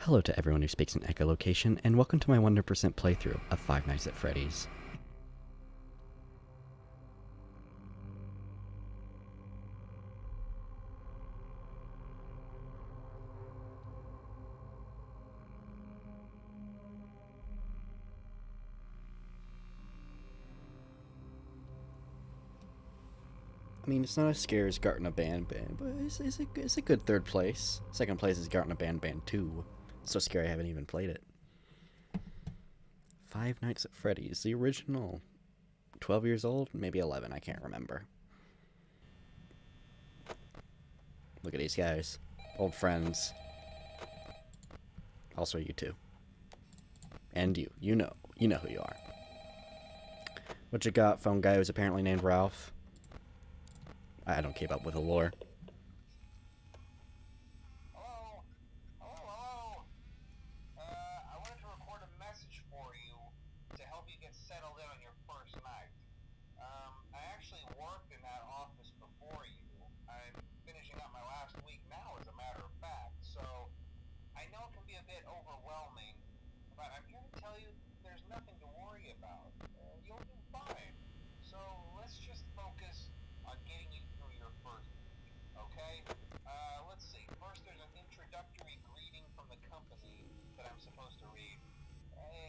Hello to everyone who speaks in echolocation, and welcome to my 100% playthrough of Five Nights at Freddy's. I mean, it's not as scary as Garten Band, but it's a good third place. Second place is Garten Band 2. It's so scary I haven't even played it. Five Nights at Freddy's, the original. 12 years old? Maybe 11, I can't remember. Look at these guys. Old friends. Also you two. And you. You know who you are. What you got, phone guy who's apparently named Ralph? I don't keep up with the lore. Hello? Hello? I wanted to record a message for you to help you get settled in on your first night. I actually worked in that office before you. I'm finishing up my last week now, as a matter of fact, so I know it can be a bit overwhelming, but I'm here to tell you there's nothing to worry about. You'll do fine. So let's just focus on getting you through your first week, okay? Let's see. First, there's an introductory greeting from the company that I'm supposed to read.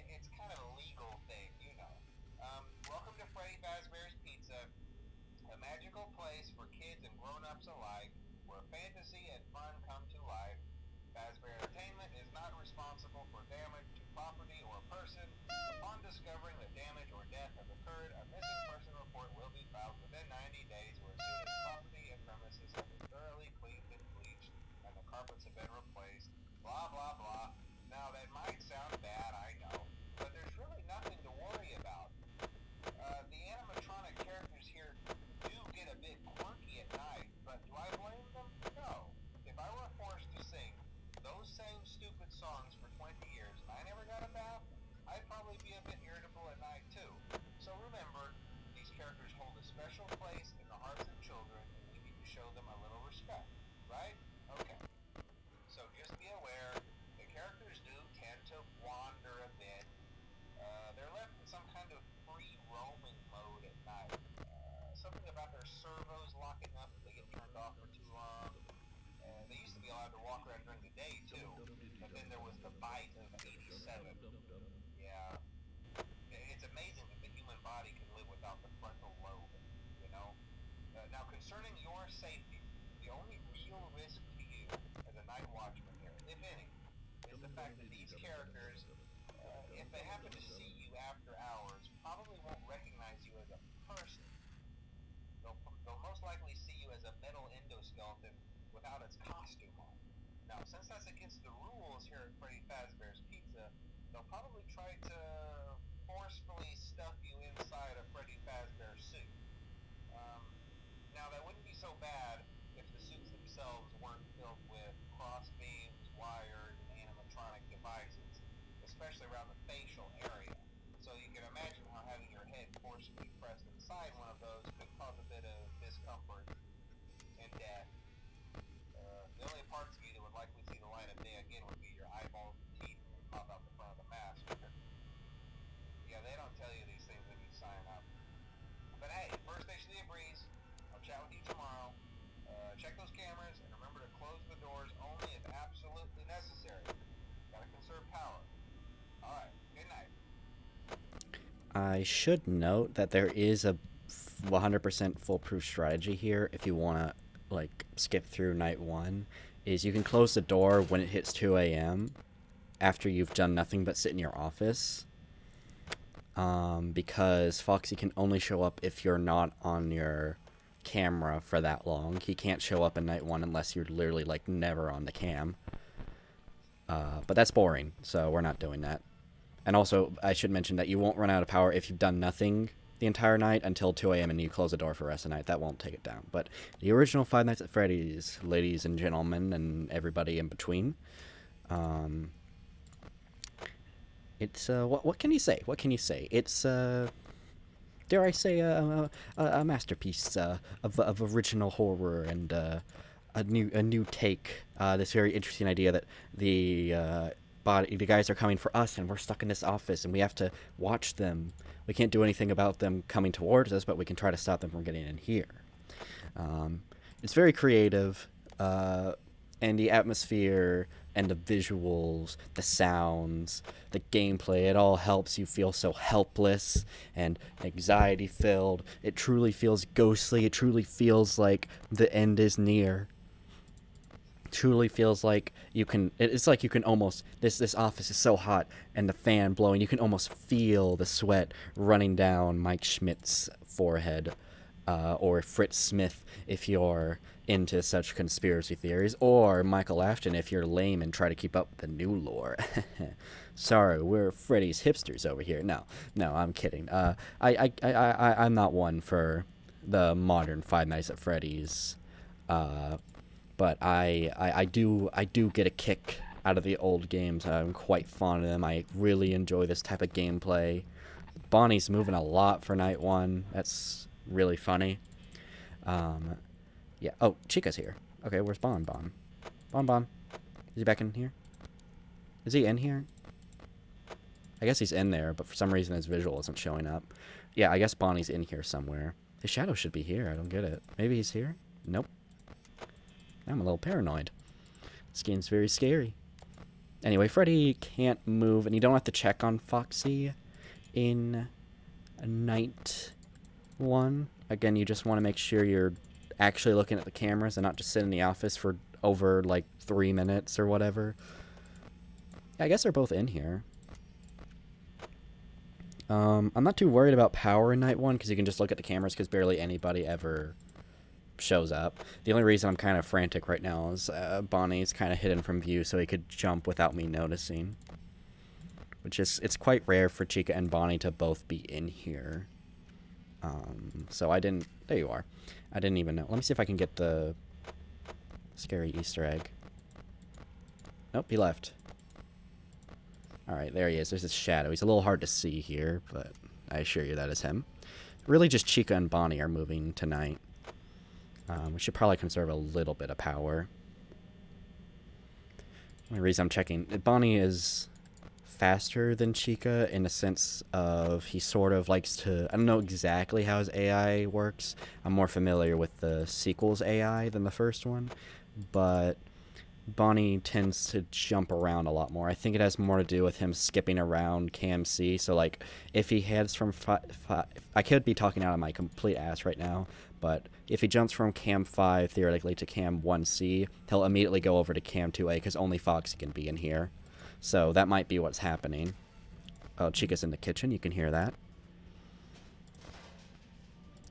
It's kind of a legal thing, you know. Welcome to Freddy Fazbear's Pizza, a magical place for kids and grown-ups alike, where fantasy and fun come to life. Fazbear Entertainment is not responsible for damage to property or person. Upon discovering that damage or death has occurred, a missing person report will be filed within 90 days, or as soon as property and premises have been thoroughly cleaned and bleached and the carpets have been replaced. Blah, blah, blah. Now, that might sound bad, I know, but there's really nothing to worry about. The animatronic characters here do get a bit quirky at night, but do I blame them? No. If I were forced to sing those same stupid songs for 20 years and I never got a bath, I'd probably be a bit irritable at night too. So remember, these characters hold a special place in the hearts of children, and we need to show them a little respect, right? Okay. So just be aware, the characters do tend to wander a bit. They're left in some kind of free roaming mode at night. Something about their servos locking up if they get turned off for too long. They used to be allowed to walk around during the day too, but then there was the bite of '87. Yeah, it's amazing that the human body can live without the frontal lobe, you know? Now, concerning your safety, the only real risk to you as a night watchman here, if any, is the fact that these characters, if they happen to see you after hours, probably won't recognize you as a person. They'll most likely see you as a metal endoskeleton without its costume on. Now, since that's against the rules here at Freddy Fazbear's Pizza, they'll probably try to forcefully stuff you inside a Freddy Fazbear suit. Now, that wouldn't be so bad if the suits themselves weren't filled with cross beams, wires, and animatronic devices, especially around the facial area. So you can imagine how having your head forcefully pressed inside one of those could cause a bit of discomfort and death. The only parts of you that would likely see the light of day again would be your eyeballs and teeth when they pop out the front of the mask. Yeah, they don't tell you these things when you sign up. But hey, first station of the breeze. I'll chat with you tomorrow. Check those cameras and remember to close the doors only if absolutely necessary. Gotta conserve power. Alright, good night. I should note that there is a 100% foolproof strategy here if you want to like skip through night 1, is you can close the door when it hits 2 a.m. after you've done nothing but sit in your office, because Foxy can only show up if you're not on your camera for that long. He can't show up in night 1 unless you're literally like never on the cam, but that's boring, so we're not doing that. And also, I should mention that you won't run out of power if you've done nothing the entire night until 2 a.m. and you close the door for the rest of the night. That won't take it down. But the original Five Nights at Freddy's, ladies and gentlemen, and everybody in between, it's, what can you say? What can you say? It's, dare I say, a masterpiece of original horror and a new take. This very interesting idea that the the guys are coming for us, and we're stuck in this office, and we have to watch them. We can't do anything about them coming towards us, but we can try to stop them from getting in here. It's very creative, and the atmosphere and the visuals, the sounds, the gameplay, it all helps you feel so helpless and anxiety filled. It truly feels ghostly. It truly feels like the end is near. It truly feels like you can, it's like you can almost, this office is so hot and the fan blowing, you can almost feel the sweat running down Mike Schmidt's forehead. Or Fritz Smith if you're into such conspiracy theories, or Michael Afton if you're lame and try to keep up with the new lore. Sorry, we're Freddy's hipsters over here. No, I'm kidding. I'm not one for the modern Five Nights at Freddy's, but I do get a kick out of the old games. I'm quite fond of them. I really enjoy this type of gameplay. Bonnie's moving a lot for night one. That's really funny. Yeah. Oh, Chica's here. Okay, where's Bon? Is he back in here? Is he in here? I guess he's in there, but for some reason his visual isn't showing up. Yeah, I guess Bonnie's in here somewhere. His shadow should be here. I don't get it. Maybe he's here? Nope. I'm a little paranoid. This game's very scary. Anyway, Freddy can't move, and you don't have to check on Foxy in night one. Again, you just want to make sure you're actually looking at the cameras and not just sitting in the office for over like 3 minutes or whatever. Yeah, I guess they're both in here. I'm not too worried about power in night one because you can just look at the cameras because barely anybody ever shows up. The only reason I'm kind of frantic right now is Bonnie's kind of hidden from view, so he could jump without me noticing. Which is, it's quite rare for Chica and Bonnie to both be in here. So I didn't, there you are. I didn't even know. Let me see if I can get the scary Easter egg. Nope, he left. Alright, there he is. There's his shadow. He's a little hard to see here, but I assure you that is him. Really just Chica and Bonnie are moving tonight. We should probably conserve a little bit of power. The only reason I'm checking, Bonnie is faster than Chica in the sense of he sort of likes to, I don't know exactly how his AI works. I'm more familiar with the sequel's AI than the first one, but Bonnie tends to jump around a lot more. I think it has more to do with him skipping around Cam C. So like if he heads from I could be talking out of my complete ass right now, but if he jumps from Cam 5 theoretically to Cam 1C, he'll immediately go over to Cam 2A because only Foxy can be in here. So that might be what's happening. Oh, Chica's in the kitchen. You can hear that.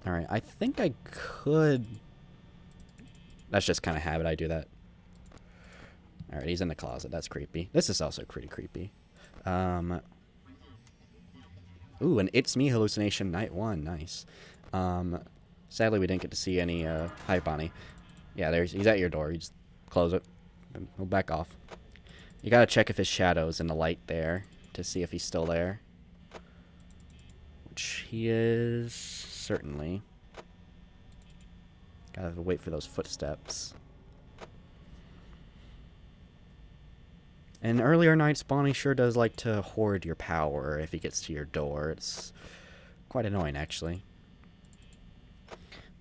Alright, I think I could... That's just kind of habit. I do that. Alright, he's in the closet. That's creepy. This is also pretty creepy. Ooh, an It's Me hallucination night one. Nice. Sadly, we didn't get to see any... Hi, Bonnie. Yeah, he's at your door. You just close it. He'll back off. You gotta check if his shadow's in the light there to see if he's still there. Which he is, certainly. Gotta wait for those footsteps. In earlier nights, Bonnie sure does like to hoard your power if he gets to your door. It's quite annoying, actually.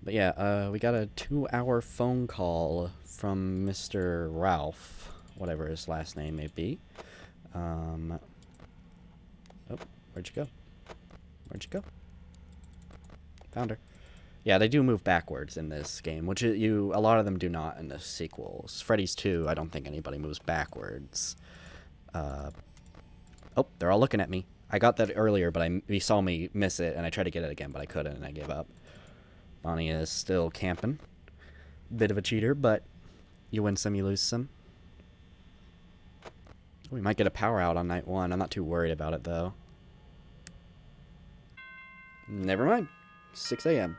But yeah, we got a 2-hour phone call from Mr. Ralph, whatever his last name may be. Oh, where'd you go? Where'd you go? Found her. Yeah, they do move backwards in this game, which a lot of them do not in the sequels. Freddy's 2, I don't think anybody moves backwards. Oh, they're all looking at me. I got that earlier, but he saw me miss it, and I tried to get it again, but I couldn't, and I gave up. Bonnie is still camping. Bit of a cheater, but you win some, you lose some. We might get a power out on night one. I'm not too worried about it, though. Never mind. 6 a.m.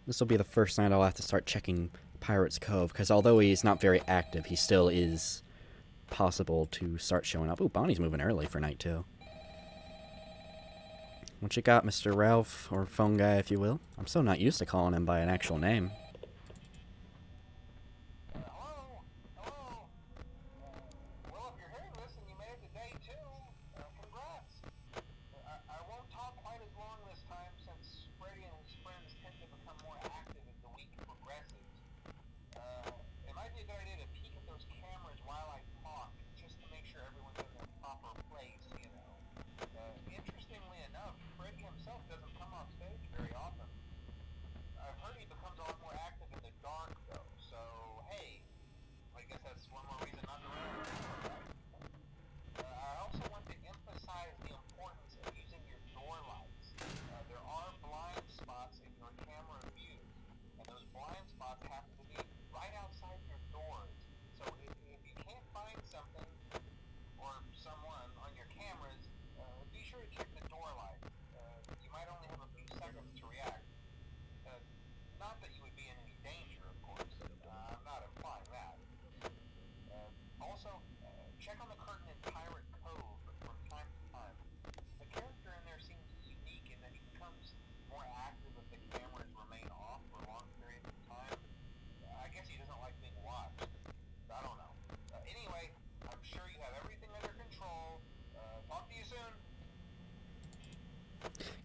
This will be the first night I'll have to start checking Pirate's Cove, because although he's not very active, he still is possible to start showing up. Ooh, Bonnie's moving early for night 2. What you got, Mr. Ralph, or phone guy, if you will? I'm so not used to calling him by an actual name. Hello? Hello? Well, if you're hearing this and you made it to day 2, congrats. I won't talk quite as long this time since Freddy and his friends tend to become more active as the week progresses. It might be a good idea to peek at those cameras while I talk, just to make sure everyone's in their proper place, you know. Interestingly enough, Freddy himself doesn't come off stage very often. I've heard he becomes a lot more active in the dark, though, so hey, I guess that's one more reason not to wear a camera, right? I also want to emphasize the importance of using your door lights. There are blind spots in your camera views, and those blind spots happen to be right outside your doors. So if you can't find something or someone on your cameras, be sure to check the door light. You might only have a few seconds to react. Not that you would be in any danger, of course. I'm not implying that. Also, check on the curtain in Pirate Cove from time to time. The character in there seems unique in that he becomes more active if the cameras remain off for long periods of time. I guess he doesn't like being watched. I don't know. Anyway, I'm sure you have everything under control. Talk to you soon.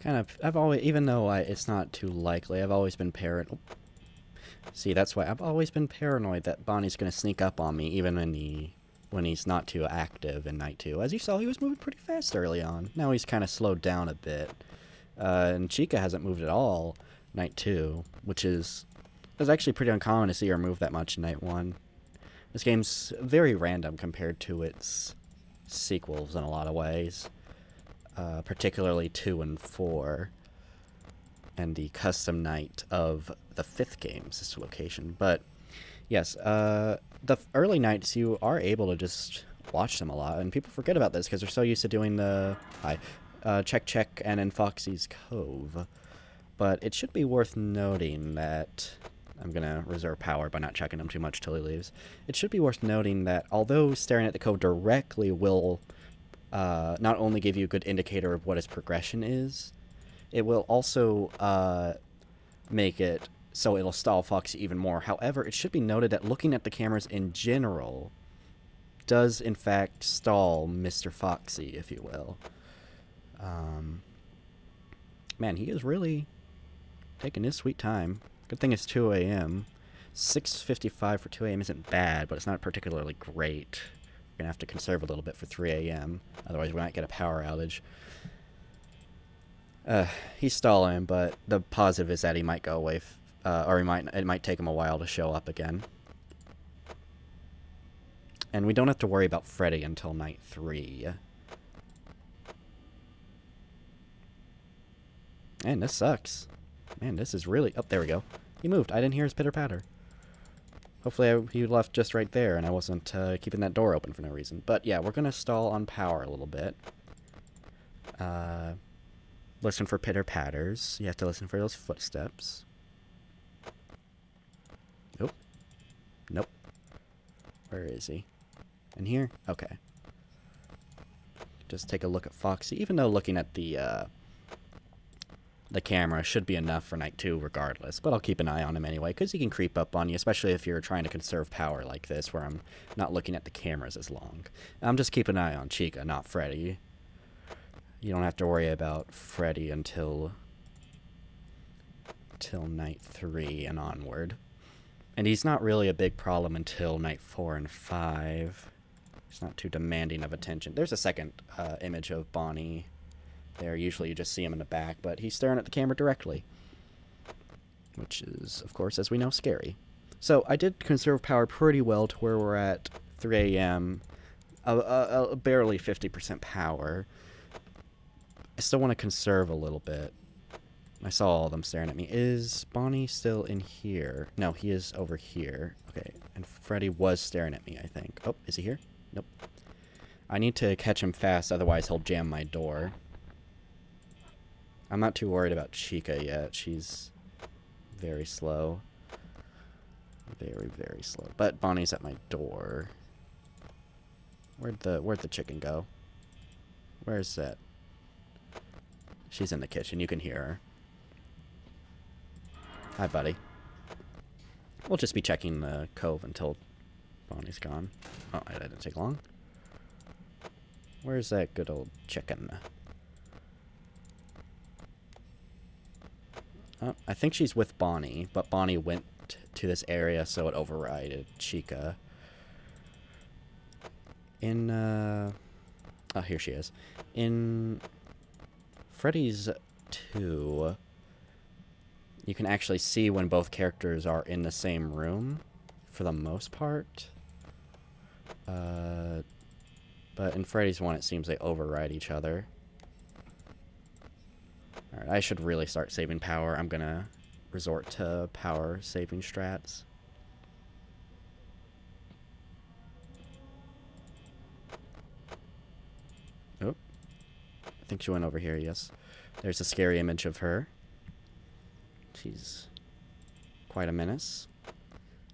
Kind of, I've always, even though it's not too likely, I've always been paranoid. See, that's why I've always been paranoid that Bonnie's going to sneak up on me, even when he's not too active in night 2. As you saw, he was moving pretty fast early on. Now he's kind of slowed down a bit. And Chica hasn't moved at all night 2, which is actually pretty uncommon to see her move that much in night 1. This game's very random compared to its sequels in a lot of ways. Particularly 2 and 4, and the custom night of the 5th game's this location. But yes, the early nights you are able to just watch them a lot, and people forget about this because they're so used to doing the check and in Foxy's Cove. But it should be worth noting that I'm gonna reserve power by not checking him too much till he leaves. It should be worth noting that although staring at the cove directly will not only give you a good indicator of what his progression is, it will also make it so it'll stall Foxy even more. However, it should be noted that looking at the cameras in general does in fact stall Mr. Foxy, if you will. Man, he is really taking his sweet time. Good thing it's 2 a.m. 6:55 for 2 a.m. isn't bad, but it's not particularly great. Gonna have to conserve a little bit for 3 a.m. Otherwise we might get a power outage. He's stalling, but the positive is that he might go away, or it might take him a while to show up again. And we don't have to worry about Freddy until night 3. Man, this sucks. Man, this is really... Oh, there we go. He moved. I didn't hear his pitter-patter. Hopefully he left just right there and I wasn't keeping that door open for no reason. But yeah, we're going to stall on power a little bit. Listen for pitter-patters. You have to listen for those footsteps. Nope. Nope. Where is he? In here? Okay. Just take a look at Foxy. Even though looking at the camera should be enough for night 2 regardless, but I'll keep an eye on him anyway, because he can creep up on you, especially if you're trying to conserve power like this, where I'm not looking at the cameras as long. I'm just keeping an eye on Chica, not Freddy. You don't have to worry about Freddy until night 3 and onward. And he's not really a big problem until night 4 and 5. He's not too demanding of attention. There's a second image of Bonnie there. Usually you just see him in the back, but he's staring at the camera directly, which is, of course, as we know, scary. So I did conserve power pretty well to where we're at 3 a.m. Barely 50% power. I still want to conserve a little bit. I saw all of them staring at me. Is Bonnie still in here? No, he is over here. Okay, and Freddy was staring at me, I think. Oh, is he here? Nope. I need to catch him fast, otherwise he'll jam my door. I'm not too worried about Chica yet. She's very slow. Very, very slow. But Bonnie's at my door. Where'd the chicken go? Where's that? She's in the kitchen. You can hear her. Hi, buddy. We'll just be checking the cove until Bonnie's gone. Oh, that didn't take long. Where's that good old chicken? Oh, I think she's with Bonnie, but Bonnie went to this area, so it overrided Chica. Oh, here she is. In Freddy's 2, you can actually see when both characters are in the same room, for the most part. But in Freddy's 1, it seems they override each other. Alright, I should really start saving power. I'm gonna resort to power saving strats. Oh. I think she went over here, yes. There's a scary image of her. She's quite a menace.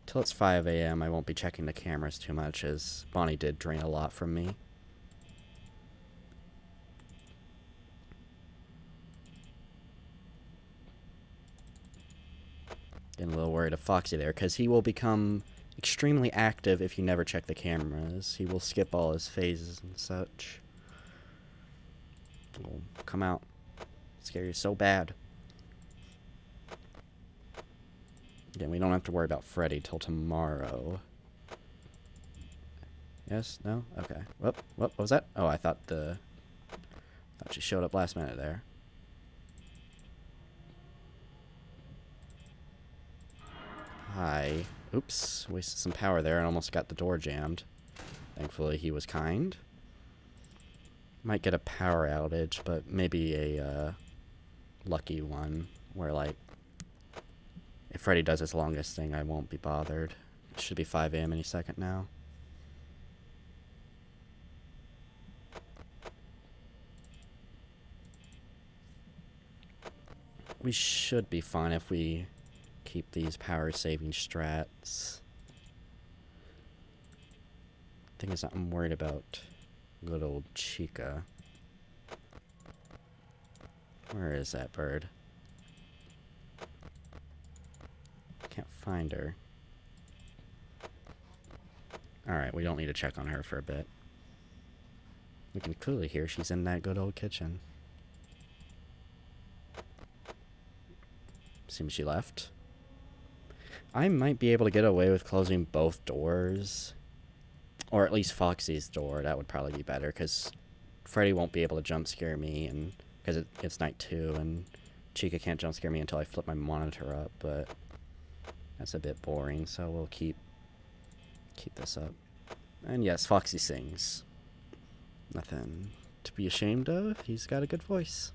Till it's 5 a.m. I won't be checking the cameras too much, as Bonnie did drain a lot from me. Getting a little worried of Foxy there, because he will become extremely active if you never check the cameras. He will skip all his phases and such. Will come out. Scare you so bad. Again, we don't have to worry about Freddy till tomorrow. Yes? No? Okay. What was that? Oh, I thought she showed up last minute there. Hi. Oops. Wasted some power there and almost got the door jammed. Thankfully, he was kind. Might get a power outage, but maybe a lucky one where, like, if Freddy does his longest thing, I won't be bothered. It should be 5 a.m. any second now. We should be fine if we keep these power saving strats. Thing is, I'm worried about good old Chica. Where is that bird? Can't find her. Alright, we don't need to check on her for a bit. We can clearly hear she's in that good old kitchen. Seems she left. I might be able to get away with closing both doors. Or at least Foxy's door. That would probably be better, because Freddy won't be able to jump scare me, and because it's night 2, and Chica can't jump scare me until I flip my monitor up, but that's a bit boring, so we'll keep this up. And yes, Foxy sings. Nothing to be ashamed of. He's got a good voice.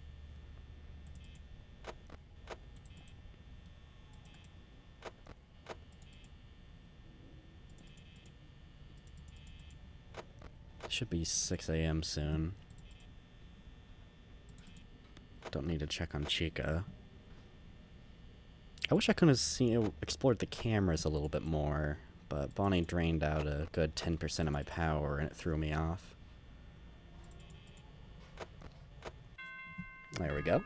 Should be 6 a.m. soon. Don't need to check on Chica. I wish I could have explored the cameras a little bit more, but Bonnie drained out a good 10% of my power and it threw me off. There we go.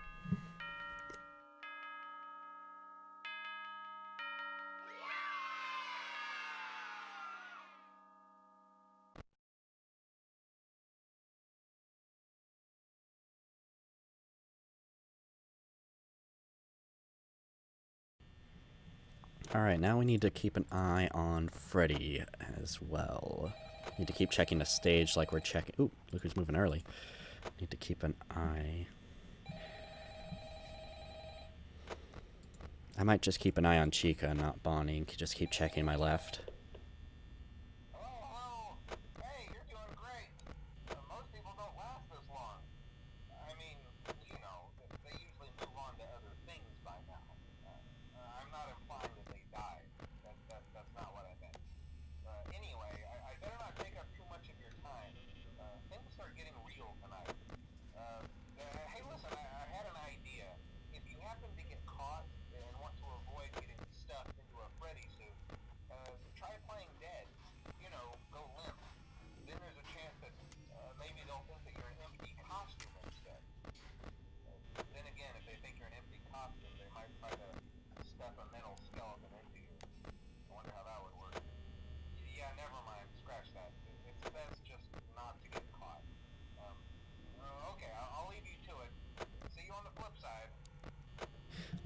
Alright, now we need to keep an eye on Freddy as well. Need to keep checking the stage like we're checking... Ooh, look who's moving early. Need to keep an eye... I might just keep an eye on Chica, not Bonnie, and just keep checking my left. Hello. Hey, you're doing great. Most people don't last this long. I mean, you know, they usually move on to other things by now. I'm not implying that they died. That's not what I meant. Anyway, I better not take up too much of your time. Things are getting real tonight. Hey, listen, I had an idea. If you happen to get caught and want to avoid getting stuffed into a Freddy suit, try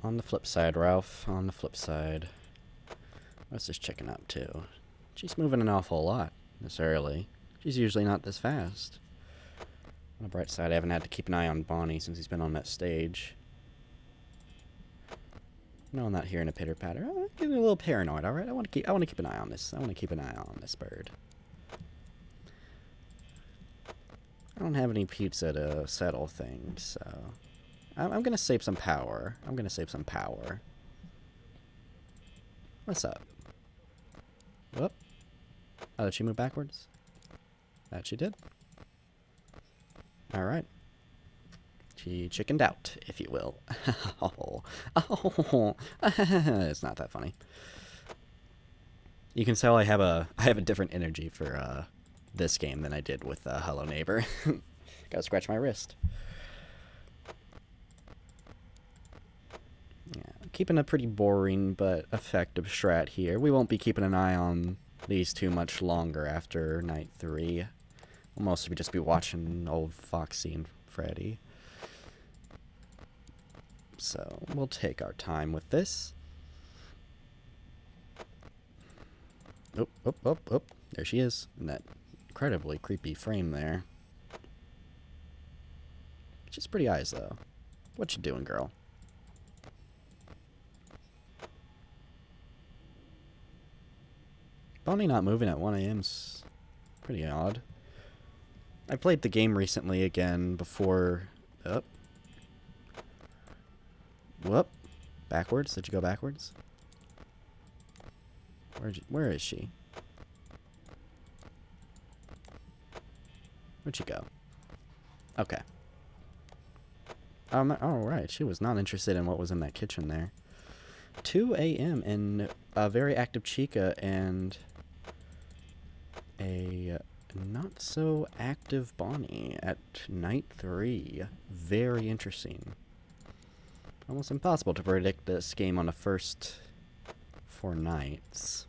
On the flip side, Ralph, on the flip side. What's this chicken up to? She's moving an awful lot this early. She's usually not this fast. On the bright side, I haven't had to keep an eye on Bonnie since he's been on that stage. No, I'm not hearing a pitter patter. I'm getting a little paranoid. All right, I want to keep an eye on this. I want to keep an eye on this bird. I don't have any pizza to settle things, so I'm gonna save some power. What's up? Whoop. Oh, did she move backwards? That she did. All right. She chickened out, if you will. Oh, it's not that funny. You can tell I have a different energy for this game than I did with Hello Neighbor. Gotta scratch my wrist. Yeah, keeping a pretty boring but effective strat here. We won't be keeping an eye on these too much longer after night 3. We'll mostly just be watching old Foxy and Freddy. So we'll take our time with this. Oh. There she is, in that incredibly creepy frame there. She's pretty eyes, though. What you doing, girl? Bonnie not moving at 1 a.m.'s pretty odd. I played the game recently again before... Oh. Whoop. Backwards? Did you go backwards? Where is she? Where'd she go? Okay. Alright, she was not interested in what was in that kitchen there. 2 a.m. and a very active Chica and a not so active Bonnie at night 3. Very interesting. Almost impossible to predict this game on the first 4 nights.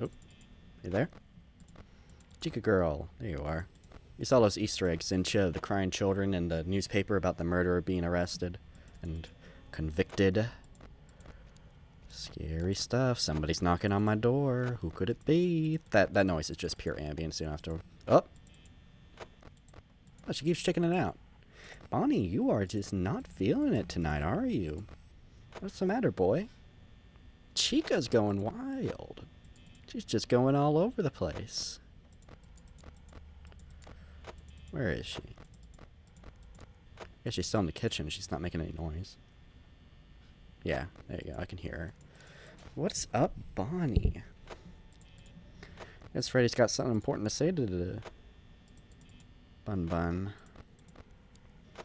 Oh, you there? Chica girl, there you are. You saw those Easter eggs, didn't you? The crying children and the newspaper about the murderer being arrested and convicted. Scary stuff. Somebody's knocking on my door. Who could it be? That noise is just pure ambience. You don't have to... Oh! Oh, she keeps checking it out. Bonnie, you are just not feeling it tonight, are you? What's the matter, boy? Chica's going wild. She's just going all over the place. Where is she? I guess she's still in the kitchen. She's not making any noise. Yeah, there you go. I can hear her. What's up, Bonnie? Guess Freddy's got something important to say to the Bun. I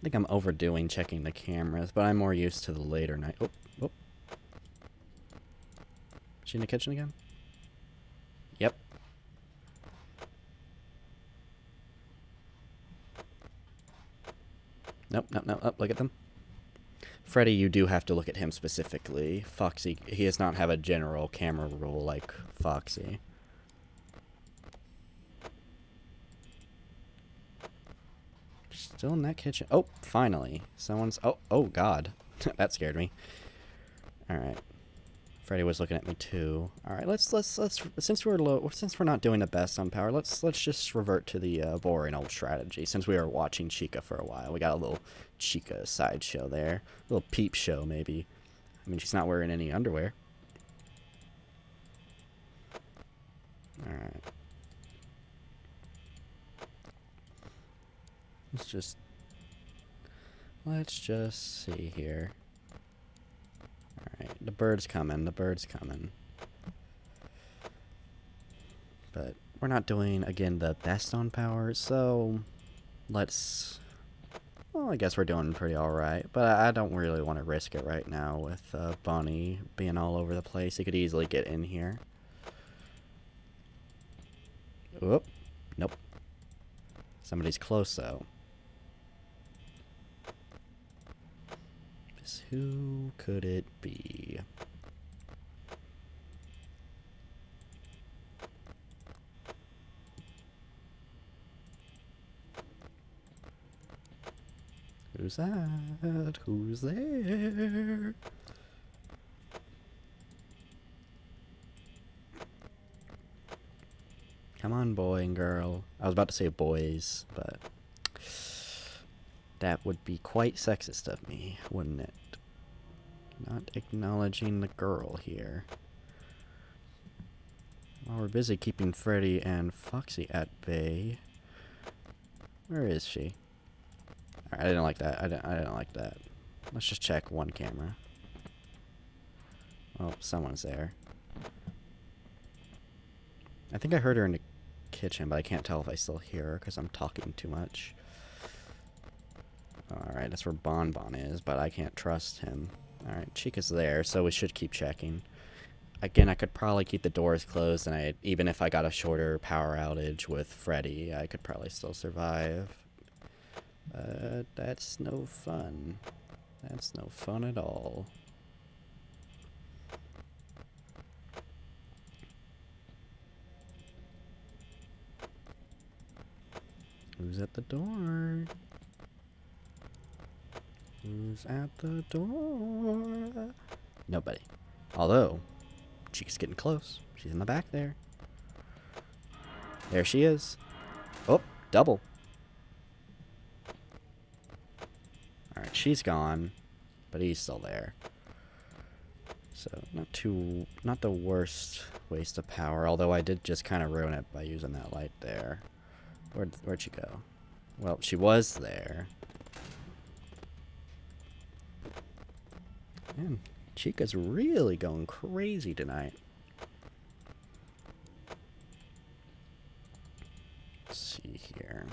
think I'm overdoing checking the cameras, but I'm more used to the later night. Oh. Is she in the kitchen again? Yep. Nope. Oh, look at them. Freddy, you do have to look at him specifically. Foxy, he does not have a general camera rule like Foxy. Still in that kitchen. Oh, finally. Someone's... Oh, God. That scared me. Alright. Freddy was looking at me too. Alright, let's since we're not doing the best on power, let's just revert to the boring old strategy. Since we were watching Chica for a while, we got a little Chica sideshow there, a little peep show maybe. I mean, she's not wearing any underwear. Alright. Let's just see here. Alright, the bird's coming. But we're not doing, again, the best on power, so let's Well, I guess we're doing pretty alright, but I don't really want to risk it right now with Bonnie being all over the place. He could easily get in here. Whoop. Nope. Somebody's close, though. Just who could it be? Who's that? Who's there? Come on, boy and girl. I was about to say boys, but that would be quite sexist of me, wouldn't it? Not acknowledging the girl here. While we're busy keeping Freddy and Foxy at bay. Where is she? I didn't like that. I didn't like that. Let's just check one camera. Oh, someone's there. I think I heard her in the kitchen, but I can't tell if I still hear her because I'm talking too much. Alright, that's where Bonbon is, but I can't trust him. Alright, Chica's there, so we should keep checking. Again, I could probably keep the doors closed, and even if I got a shorter power outage with Freddy, I could probably still survive. That's no fun. That's no fun at all. Who's at the door? Who's at the door? Nobody. Although, Chica's getting close. She's in the back there. There she is. Oh, double. Alright, she's gone, but he's still there. So, not the worst waste of power, although I did just kind of ruin it by using that light there. Where'd she go? Well, she was there. Man, Chica's really going crazy tonight. Let's see here.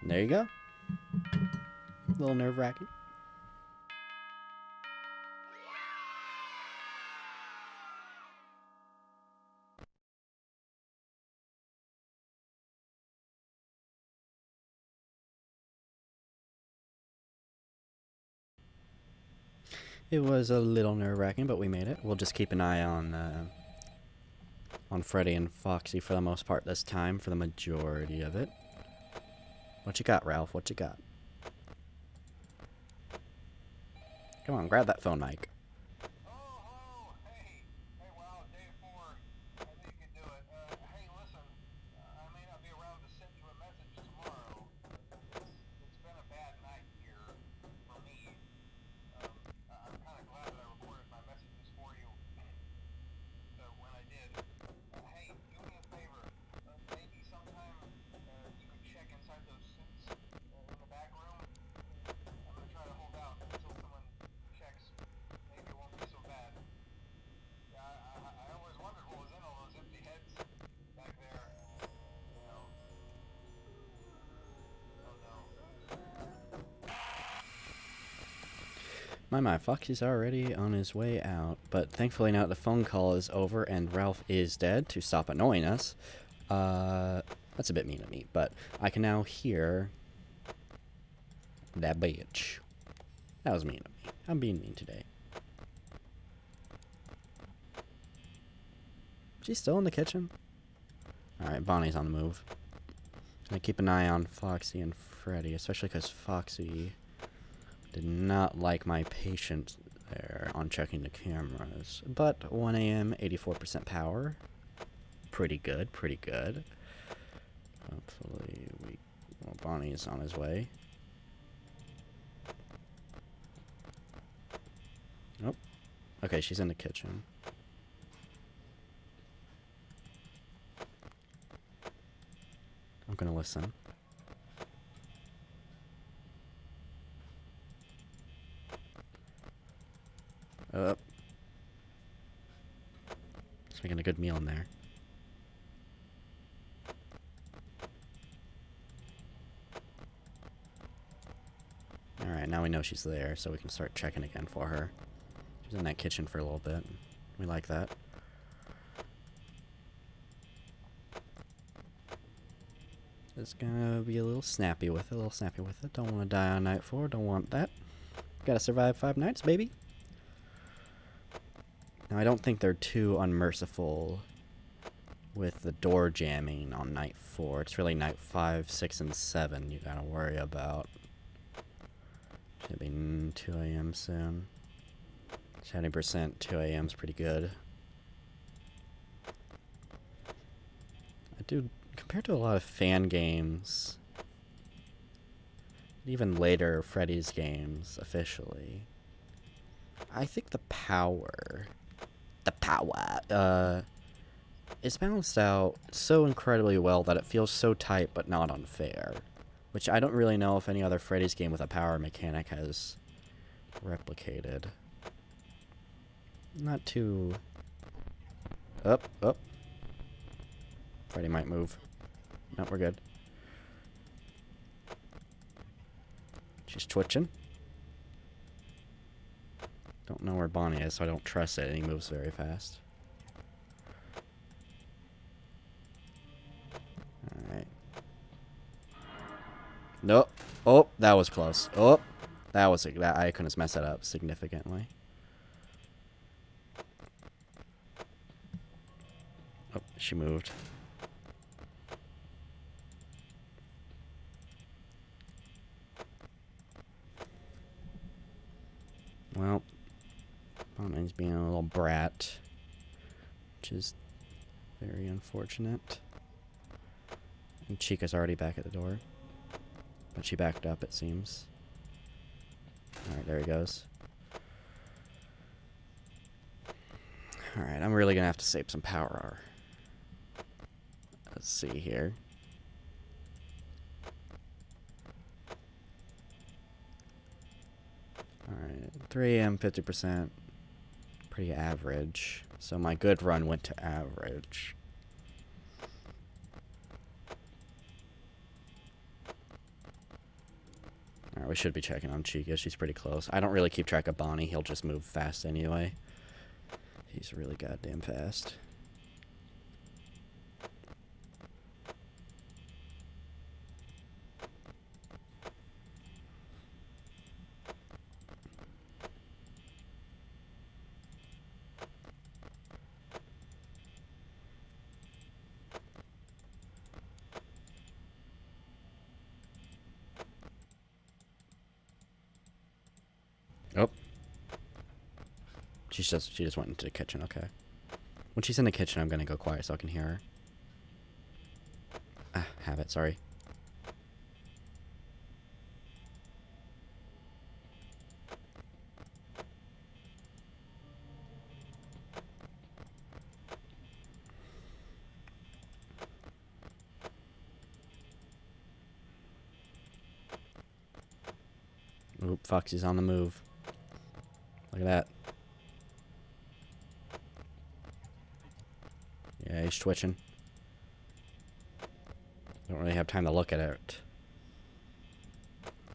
There you go. A little nerve-wracking. It was a little nerve-wracking, but we made it. We'll just keep an eye on Freddy and Foxy for the most part this time, for the majority of it. What you got, Ralph? What you got? Come on, grab that phone mic. Oh, hey. Hey, wow, day 4. I think you can do it. Hey, listen, I may not be around to send you a message tomorrow. It's been a bad night here for me. I'm kind of glad that I recorded my messages for you when I did. Hey, do me a favor. Maybe sometime you could check inside those suits in the back room. I'm gonna try to hold out until someone checks. Maybe it won't be so bad. Yeah, I always wondered what was in all those empty heads back there. You know. Oh no. My, Foxy's already on his way out, but thankfully now the phone call is over and Ralph is dead to stop annoying us. That's a bit mean of me, but I can now hear that bitch. That was mean of me. I'm being mean today. She's still in the kitchen? Alright, Bonnie's on the move. I keep an eye on Foxy and Freddy, especially because Foxy did not like my patience there on checking the cameras. But 1 a.m., 84% power. Pretty good, pretty good. Hopefully well, Bonnie's on his way. Oh, okay, she's in the kitchen. I'm gonna listen. Up. Just making a good meal in there. Alright, now we know she's there, so we can start checking again for her. She's in that kitchen for a little bit. We like that. Just gonna be a little snappy with it, Don't want to die on night 4, don't want that. Gotta survive 5 nights, baby. Now, I don't think they're too unmerciful with the door jamming on night 4. It's really night 5, 6, and 7 you gotta worry about. Should be 2 a.m. soon. 70%, 2 a.m. is pretty good. I do, compared to a lot of fan games, even later Freddy's games, officially, I think the power is balanced out so incredibly well that it feels so tight but not unfair. Which I don't really know if any other Freddy's game with a power mechanic has replicated. Not too... Up. Freddy might move. No, we're good. She's twitching. Don't know where Bonnie is, so I don't trust it, and he moves very fast. Alright. Nope. Oh, that was close. Oh, that was... I couldn't mess that up significantly. Oh, she moved. Well, Bonnie's being a little brat, which is very unfortunate. And Chica's already back at the door. But she backed up, it seems. Alright, there he goes. Alright, I'm really gonna have to save some power. Let's see here. Alright, 3 a.m., 50%. Pretty average. So my good run went to average. Alright, we should be checking on Chica. She's pretty close. I don't really keep track of Bonnie. He'll just move fast anyway. He's really goddamn fast. Oh. She just went into the kitchen, okay. When she's in the kitchen, I'm gonna go quiet so I can hear her. Ah, habit, sorry. Oop, Foxy's on the move. Look at that. Yeah, he's twitching. Don't really have time to look at it.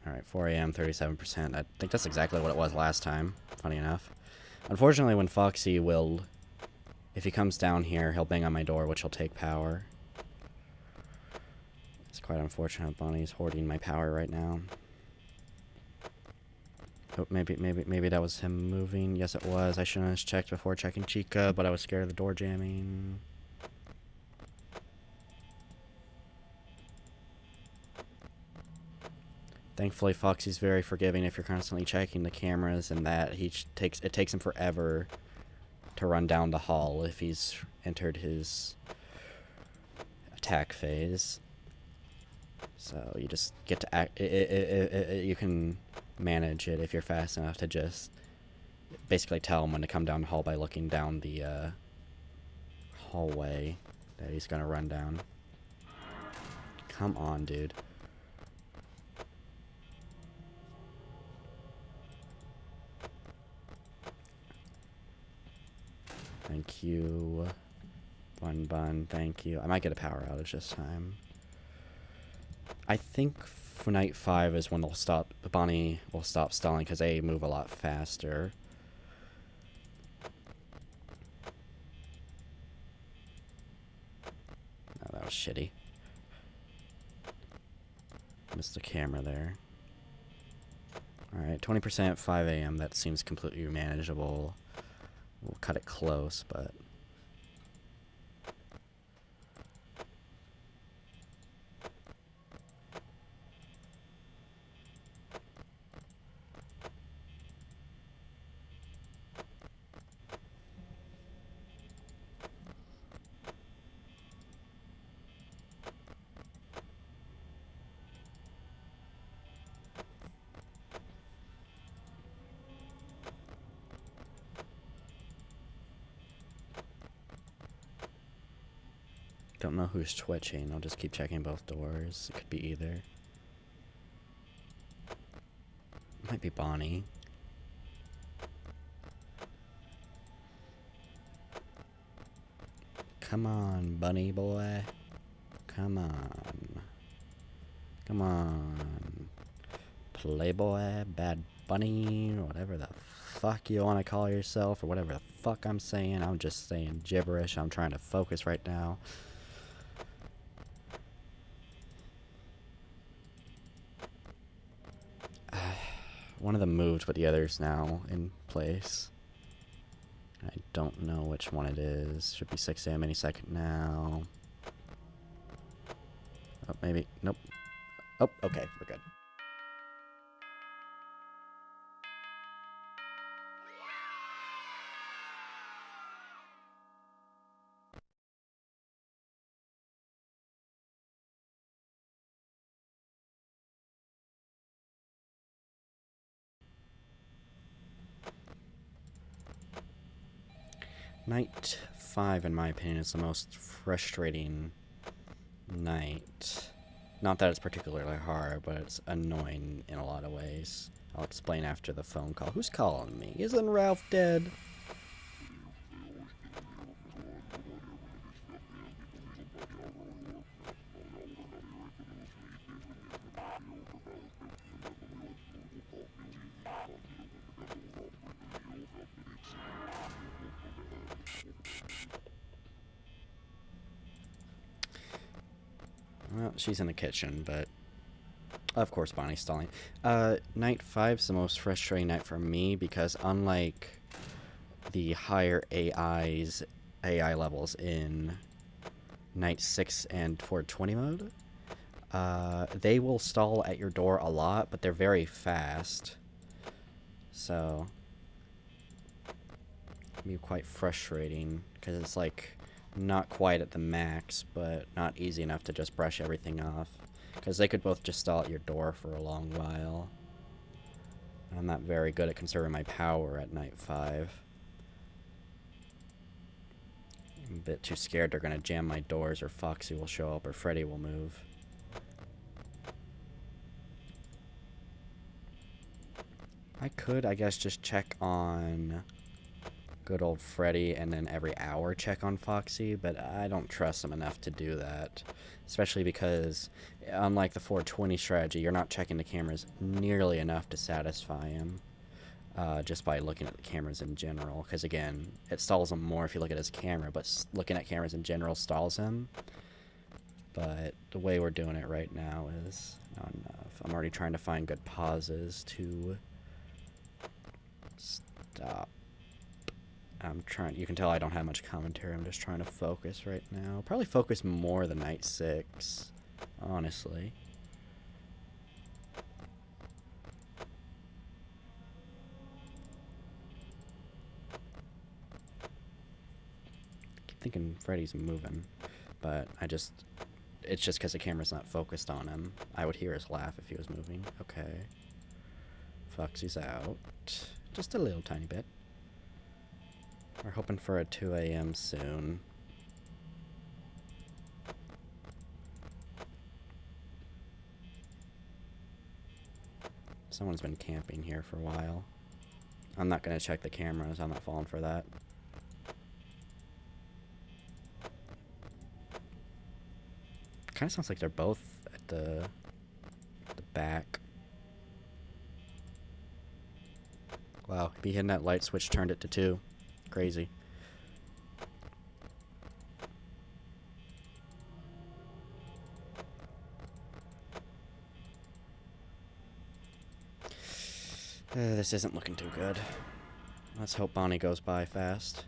Alright, 4 a.m., 37%. I think that's exactly what it was last time, funny enough. Unfortunately, when Foxy will... If he comes down here, he'll bang on my door, which will take power. It's quite unfortunate. Bonnie's hoarding my power right now. Oh, maybe that was him moving. Yes, it was. I shouldn't have checked before checking Chica, but I was scared of the door jamming. Thankfully, Foxy's very forgiving if you're constantly checking the cameras, and that it takes him forever to run down the hall if he's entered his attack phase. So you just get to act. You can manage it if you're fast enough to just basically tell him when to come down the hall by looking down the hallway that he's gonna run down. Come on, dude. Thank you. Bun, thank you. I might get a power outage this time. I think for night 5 is when Bonnie will stop stalling because they move a lot faster. Oh, that was shitty. Missed the camera there. Alright, 20% 5 a.m. That seems completely manageable. We'll cut it close, but... Don't know who's twitching. I'll just keep checking both doors. It could be either. Might be Bonnie. Come on, bunny boy. Come on. Come on. Playboy, bad bunny, whatever the fuck you want to call yourself, or whatever the fuck I'm saying. I'm just saying gibberish. I'm trying to focus right now. One of them moved, but the other's now in place. I don't know which one it is. Should be 6 a.m. any second now. Oh, maybe. Nope. Oh, okay. We're good. Night 5, in my opinion, is the most frustrating night. Not that it's particularly hard, but it's annoying in a lot of ways. I'll explain after the phone call. Who's calling me? Isn't Ralph dead? Well, she's in the kitchen, but of course Bonnie's stalling. Night 5's the most frustrating night for me because unlike the higher AI levels in Night 6 and 420 mode, they will stall at your door a lot, but they're very fast. So, it can be quite frustrating because it's like not quite at the max, but not easy enough to just brush everything off. Because they could both just stall at your door for a long while. And I'm not very good at conserving my power at night 5. I'm a bit too scared they're going to jam my doors, or Foxy will show up, or Freddy will move. I could, I guess, just check on good old Freddy and then every hour check on Foxy, but I don't trust him enough to do that. Especially because, unlike the 420 strategy, you're not checking the cameras nearly enough to satisfy him. Just by looking at the cameras in general. Because again, it stalls him more if you look at his camera, but looking at cameras in general stalls him. But the way we're doing it right now is not enough. I'm already trying to find good pauses to stop. I'm trying, you can tell I don't have much commentary, I'm just trying to focus right now. Probably focus more than night 6, honestly. I keep thinking Freddy's moving, but it's just because the camera's not focused on him. I would hear his laugh if he was moving. Okay. Foxy's out. Just a little tiny bit. We're hoping for a 2 a.m. soon. Someone's been camping here for a while. I'm not going to check the cameras. I'm not falling for that. Kind of sounds like they're both at the back. Wow, be hitting that light switch turned it to 2. Crazy. This isn't looking too good. Let's hope Bonnie goes by fast.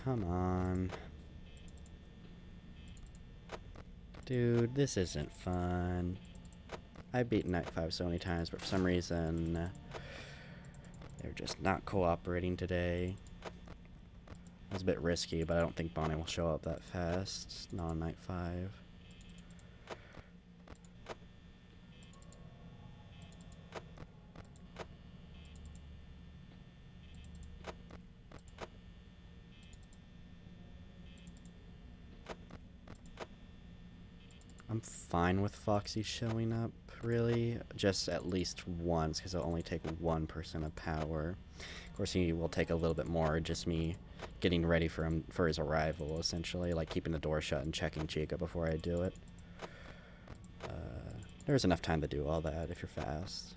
Come on. Dude, this isn't fun. I've beaten Night 5 so many times, but for some reason, they're just not cooperating today. It was a bit risky, but I don't think Bonnie will show up that fast. Not on Night 5. I'm fine with Foxy showing up, really. Just at least once, because it'll only take 1% of power. Of course, he will take a little bit more, just me getting ready for him for his arrival, essentially. Like keeping the door shut and checking Chica before I do it. There's enough time to do all that if you're fast.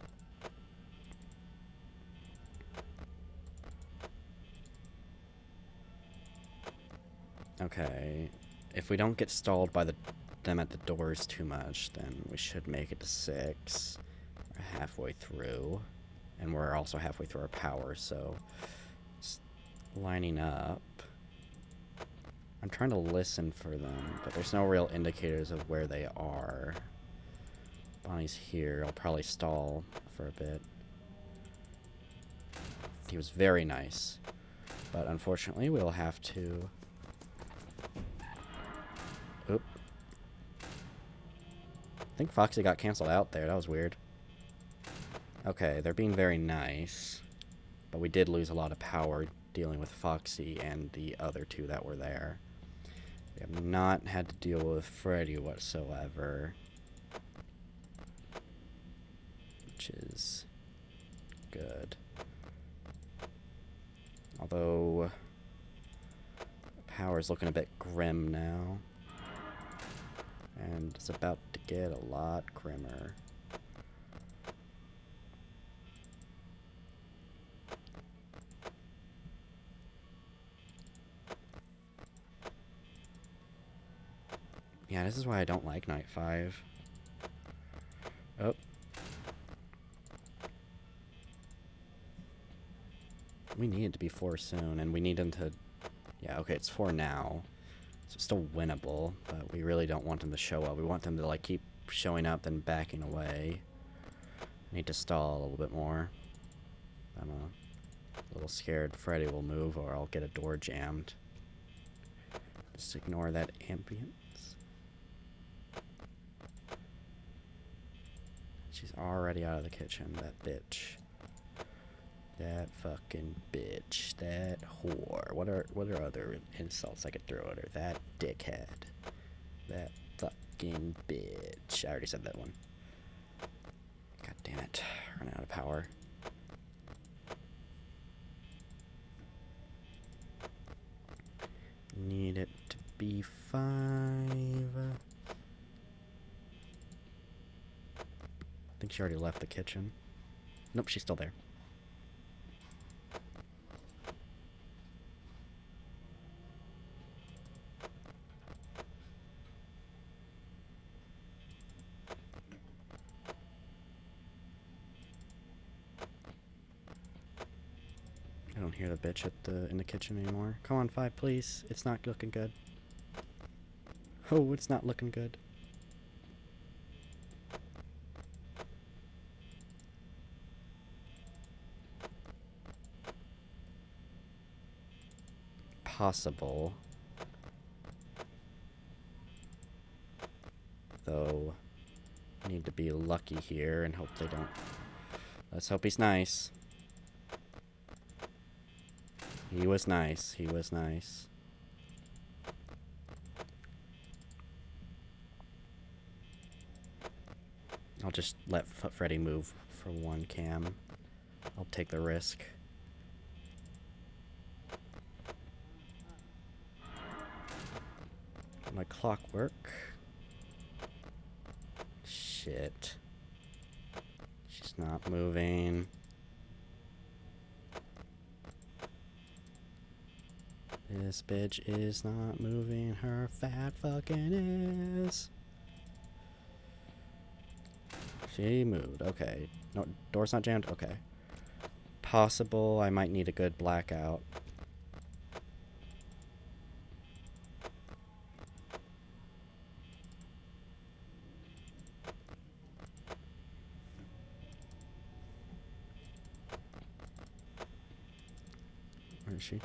Okay. If we don't get stalled by them at the doors too much, then we should make it to 6. We're halfway through. And we're also halfway through our power, so it's lining up. I'm trying to listen for them, but there's no real indicators of where they are. Bonnie's here. I'll probably stall for a bit. He was very nice, but unfortunately we'll have to... Oop. I think Foxy got canceled out there. That was weird. Okay, they're being very nice, but we did lose a lot of power dealing with Foxy and the other 2 that were there. We have not had to deal with Freddy whatsoever, which is good. Although, power's looking a bit grim now, and it's about to get a lot grimmer. Yeah, this is why I don't like Night 5. Oh. We need it to be 4 soon, and we need them to... Yeah, okay, it's 4 now. So it's still winnable, but we really don't want them to show up. We want them to, like, keep showing up, then backing away. I need to stall a little bit more. I'm a little scared Freddy will move, or I'll get a door jammed. Just ignore that ambience. She's already out of the kitchen, that bitch. That fucking bitch. That whore. What are other insults I could throw at her? That dickhead. That fucking bitch. I already said that one. God damn it. Running out of power. Need it to be 5. I think she already left the kitchen. Nope, she's still there. I don't hear the bitch in the kitchen anymore. Come on, 5, please. It's not looking good. Oh, it's not looking good. Possible. Though, need to be lucky here and hope they don't. Let's hope he's nice. He was nice. He was nice. I'll just let Freddy move for one cam. I'll take the risk. My clockwork. Shit. She's not moving. This bitch is not moving. Her fat fucking is. She moved. Okay. No, door's not jammed? Okay. Possible I might need a good blackout. Where is she?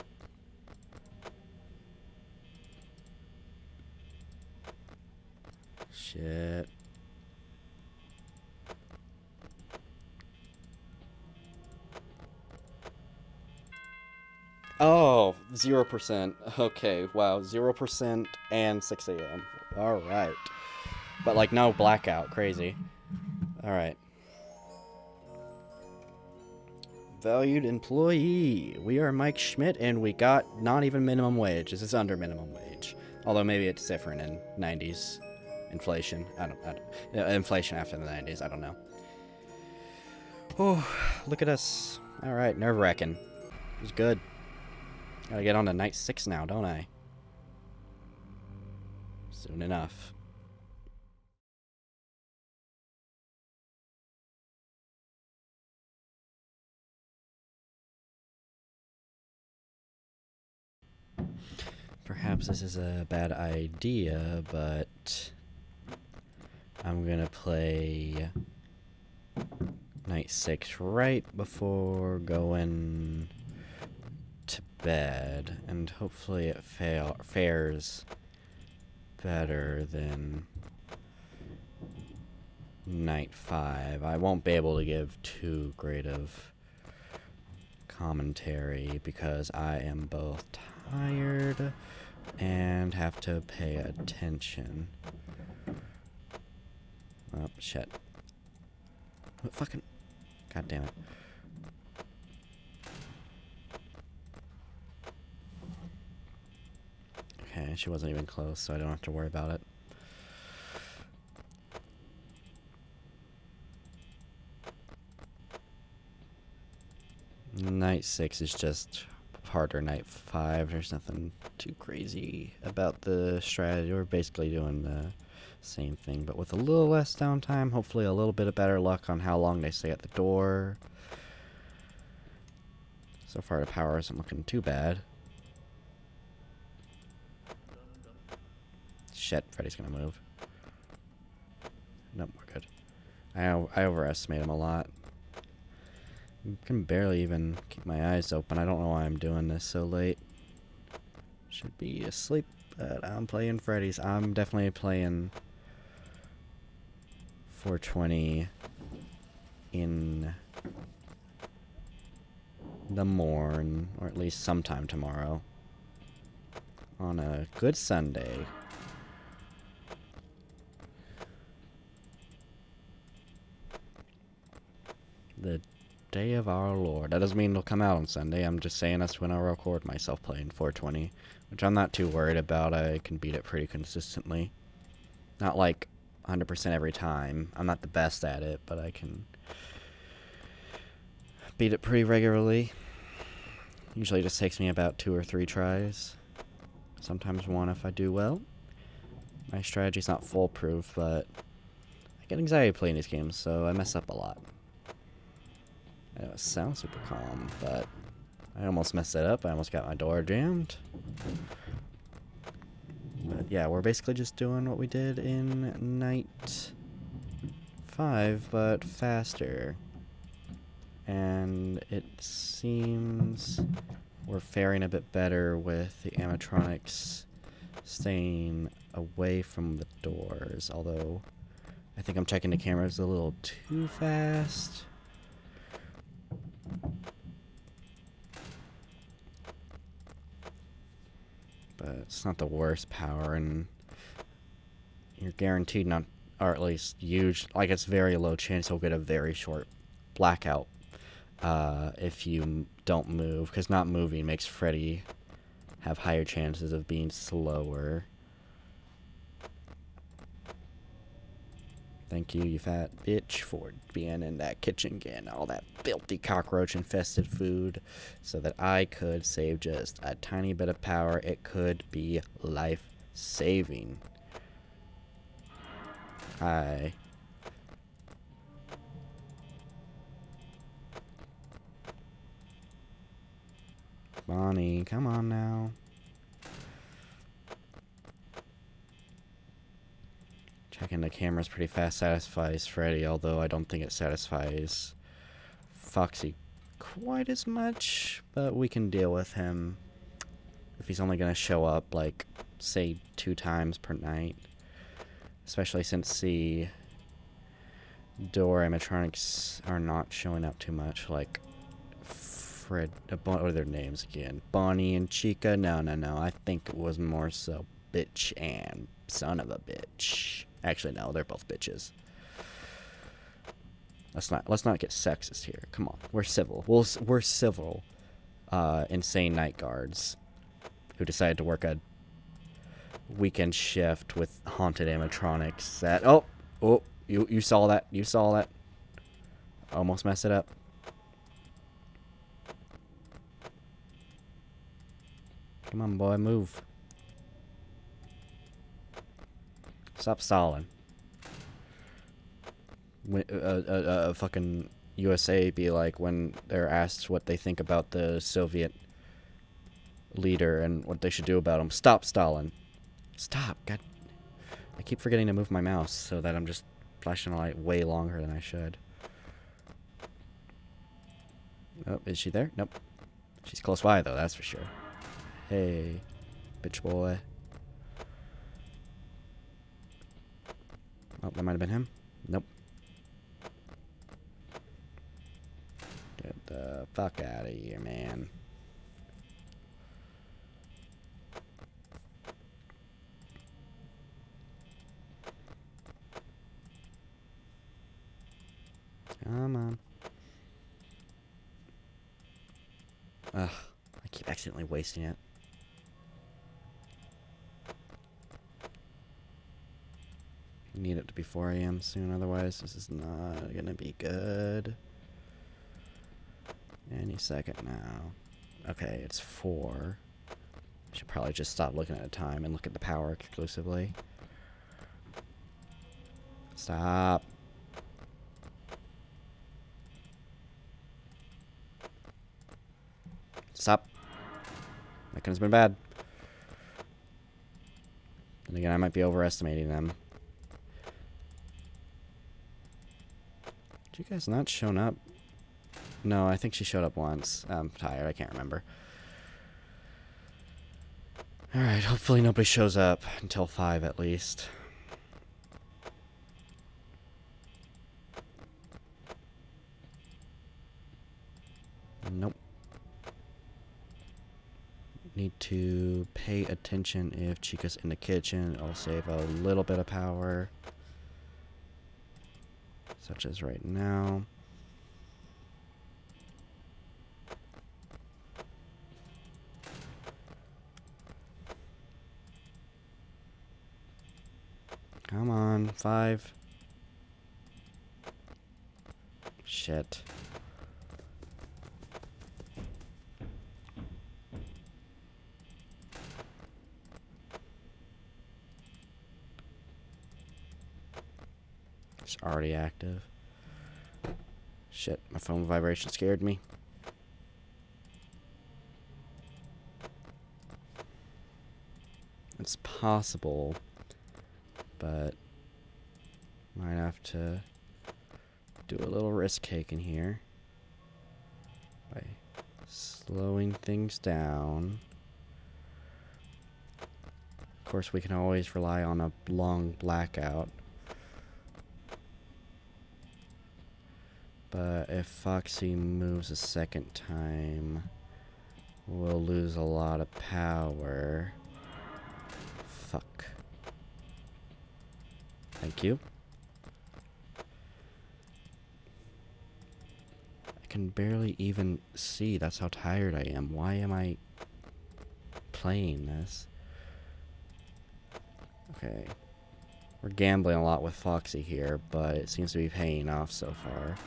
Shit. Oh, 0%. Okay, wow, 0% and 6 a.m. Alright. But, like, no blackout. Crazy. Alright. Valued employee. We are Mike Schmidt, and we got not even minimum wage. This is under minimum wage. Although maybe it's different in 90s inflation. I don't inflation after the 90s. I don't know. Oh, look at us. Alright, nerve-wracking. It was good. Gotta get on to night 6 now, don't I? Soon enough. Perhaps this is a bad idea, but I'm gonna play night 6 right before going to bed, and hopefully it fares better than night 5. I won't be able to give too great of commentary because I am both tired and have to pay attention. Oh, shit. What fucking... God damn it. Okay, she wasn't even close, so I don't have to worry about it. Night 6 is just harder. Night 5, there's nothing too crazy about the strategy. We're basically doing the same thing, but with a little less downtime. Hopefully a little bit of better luck on how long they stay at the door. So far the power isn't looking too bad. Shit, Freddy's gonna move. Nope, we're good. I overestimate him a lot. I can barely even keep my eyes open. I don't know why I'm doing this so late. Should be asleep, but I'm playing Freddy's. I'm definitely playing 420 in the morn, or at least sometime tomorrow. On a good Sunday. The day of our Lord. That doesn't mean it'll come out on Sunday. I'm just saying that's when I'll record myself playing 420, which I'm not too worried about. I can beat it pretty consistently. Not like 100% every time. I'm not the best at it, but I can beat it pretty regularly. Usually it just takes me about 2 or 3 tries. Sometimes 1 if I do well. My strategy's not foolproof, but I get anxiety playing these games, so I mess up a lot. I know it sounds super calm, but I almost messed it up. I almost got my door jammed. But yeah, we're basically just doing what we did in night 5, but faster. And it seems we're faring a bit better with the animatronics staying away from the doors, although I think I'm checking the cameras a little too fast. But it's not the worst power, and you're guaranteed not or at least huge, like it's very low chance he'll get a very short blackout if you don't move, because not moving makes Freddy have higher chances of being slower. Thank you, you fat bitch, for being in that kitchen getting all that filthy cockroach-infested food so that I could save just a tiny bit of power. It could be life-saving. Hi. Bonnie, come on now. Checking the cameras pretty fast satisfies Freddy, although I don't think it satisfies Foxy quite as much, but we can deal with him if he's only gonna show up, like, say 2 times per night. Especially since the door animatronics are not showing up too much, like what are their names again? Bonnie and Chica? No. I think it was more so bitch and son of a bitch. Actually, no, they're both bitches. Let's not get sexist here. Come on, we're civil. We're civil, insane night guards who decided to work a weekend shift with haunted animatronics. That you saw that? You saw that? Almost messed it up. Come on, boy, move. Stop stalling. Fucking USA be like when they're asked what they think about the Soviet leader and what they should do about him. Stop stalling. Stop. God. I keep forgetting to move my mouse so that I'm just flashing a light way longer than I should. Oh, is she there? Nope. She's close by, though, that's for sure. Hey, bitch boy. Oh, that might have been him. Nope. Get the fuck out of here, man. Come on. Ugh, I keep accidentally wasting it. Need it to be 4 a.m. soon, otherwise this is not gonna be good. Any second now. Okay, it's 4. I should probably just stop looking at the time and look at the power exclusively. Stop. Stop. That could have been bad. And again, I might be overestimating them. Did you guys not shown up? No, I think she showed up once. I'm tired, I can't remember. Alright, hopefully nobody shows up until 5 at least. Nope. Need to pay attention if Chica's in the kitchen. It'll save a little bit of power. Such as right now. Come on, 5. Shit. It's already active. Shit, my phone vibration scared me. It's possible, but might have to do a little risk taking here by slowing things down. Of course, we can always rely on a long blackout. But if Foxy moves a second time, we'll lose a lot of power. Fuck. Thank you. can barely even see. That's how tired I am. Why am I playing this? Okay. We're gambling a lot with Foxy here, but it seems to be paying off so far.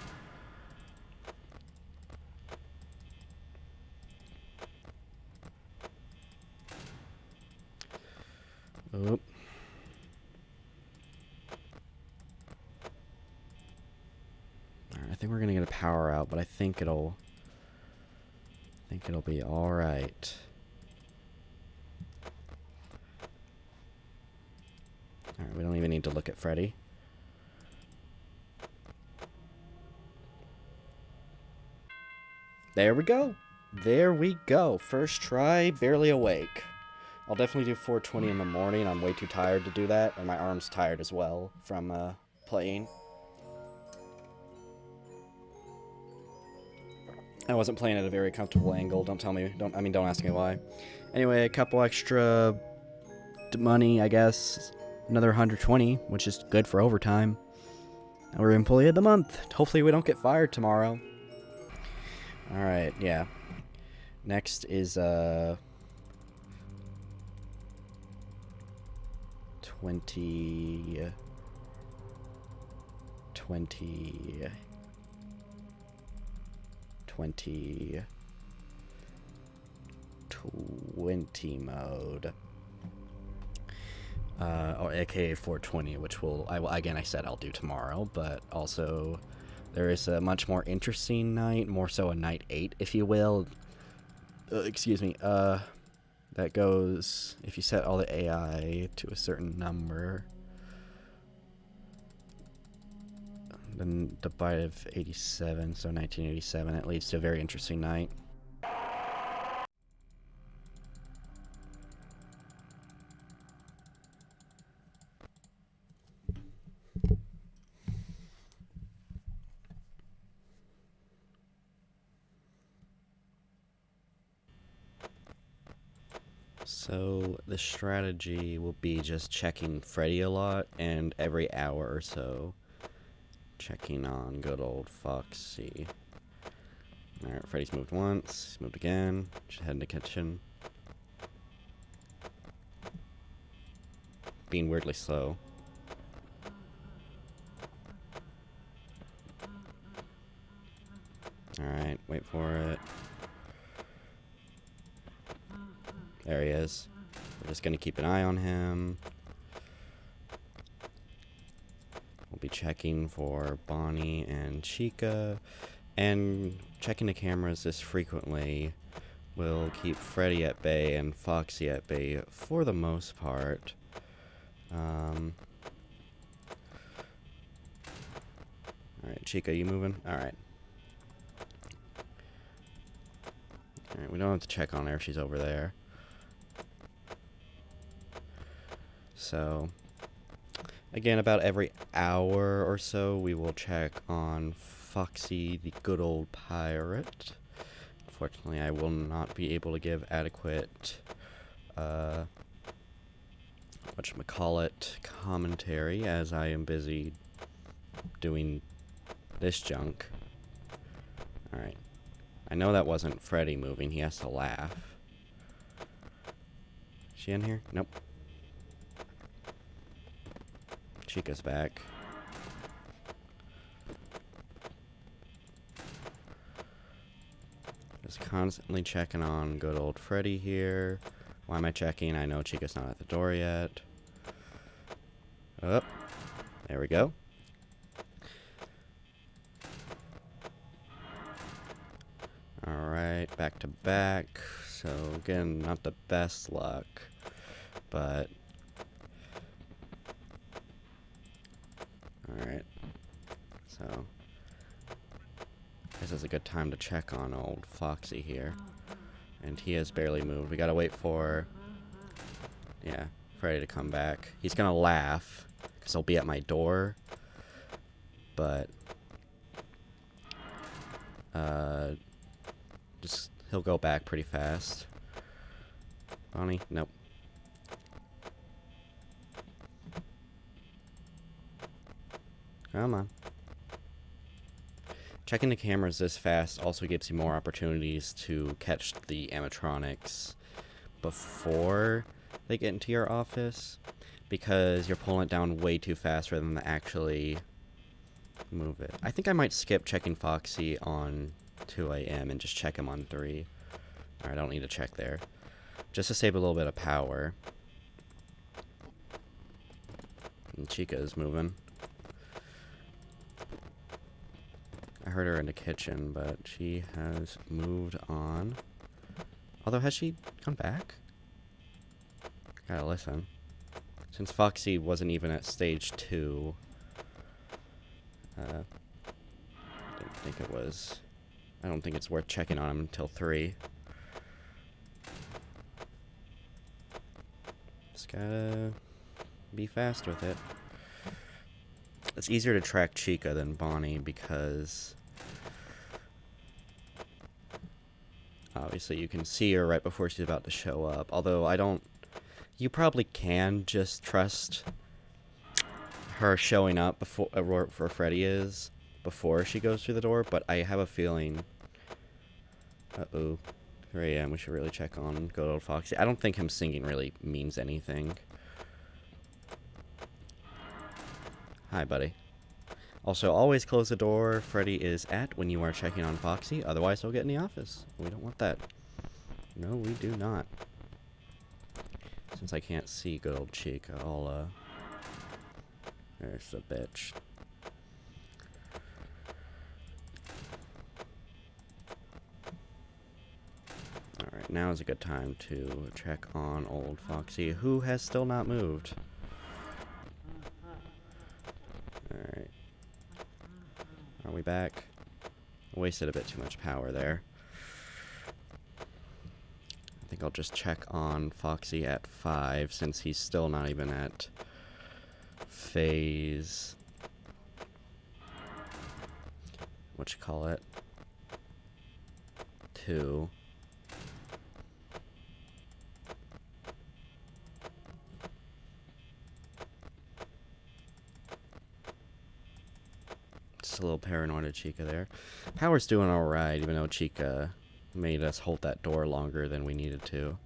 Oop. Alright, I think we're gonna get a power out, but I think it'll be alright. Alright, we don't even need to look at Freddy. There we go. There we go. First try, barely awake. I'll definitely do 4:20 in the morning. I'm way too tired to do that, and my arm's tired as well from playing. I wasn't playing at a very comfortable angle. Don't ask me why. Anyway, a couple extra money, I guess. Another 120, which is good for overtime. And we're employee of the month. Hopefully we don't get fired tomorrow. Alright, yeah. Next is 20 mode. Or aka 420, which I said I'll do tomorrow, but also there is a much more interesting night, more so a night 8, if you will. Excuse me, that goes, if you set all the AI to a certain number, then divided 87, so 1987, it leads to a very interesting night. So the strategy will be just checking Freddy a lot, and every hour or so checking on good old Foxy. Alright, Freddy's moved once, he's moved again, just head in the kitchen. Being weirdly slow. Alright, wait for it. There he is. We're just gonna keep an eye on him. We'll be checking for Bonnie and Chica, and checking the cameras this frequently will keep Freddy at bay and Foxy at bay for the most part. Alright, Chica, you moving? Alright. Alright, we don't have to check on her if she's over there. So, again, about every hour or so, we will check on Foxy, the good old pirate. Unfortunately, I will not be able to give adequate, whatchamacallit, commentary, as I am busy doing this junk. Alright. I know that wasn't Freddy moving, he has to laugh. Is she in here? Nope. Chica's back. Just constantly checking on good old Freddy here. Why am I checking? I know Chica's not at the door yet. Oh, there we go. Alright, back to back. So again, not the best luck, but alright, so this is a good time to check on old Foxy here. And he has barely moved. We gotta wait for, yeah, Freddy to come back. He's gonna laugh, because he'll be at my door. But, he'll go back pretty fast. Bonnie? Nope. Come on. Checking the cameras this fast also gives you more opportunities to catch the animatronics before they get into your office, because you're pulling it down way too fast rather than actually move it. I think I might skip checking Foxy on 2 a.m. and just check him on 3. Alright, I don't need to check there. Just to save a little bit of power. And Chica is moving. I heard her in the kitchen, but she has moved on. Although, has she gone back? Gotta listen. Since Foxy wasn't even at stage 2, I don't think it's worth checking on him until 3. Just gotta be fast with it. It's easier to track Chica than Bonnie because obviously you can see her right before she's about to show up. Although you probably can just trust her showing up before for Freddy is before she goes through the door, but I have a feeling. Uh-oh. 3 a.m. We should really check on good old Foxy. I don't think him singing really means anything. Hi, buddy. Also, always close the door Freddy is at when you are checking on Foxy, otherwise he'll get in the office. We don't want that. No, we do not. Since I can't see good old Chica, there's the bitch. Alright, now is a good time to check on old Foxy, who has still not moved. Alright. Are we back? Wasted a bit too much power there. I think I'll just check on Foxy at 5, since he's still not even at phase... whatchamacallit? 2. Just a little paranoid of Chica there. Power's doing alright, even though Chica made us hold that door longer than we needed to.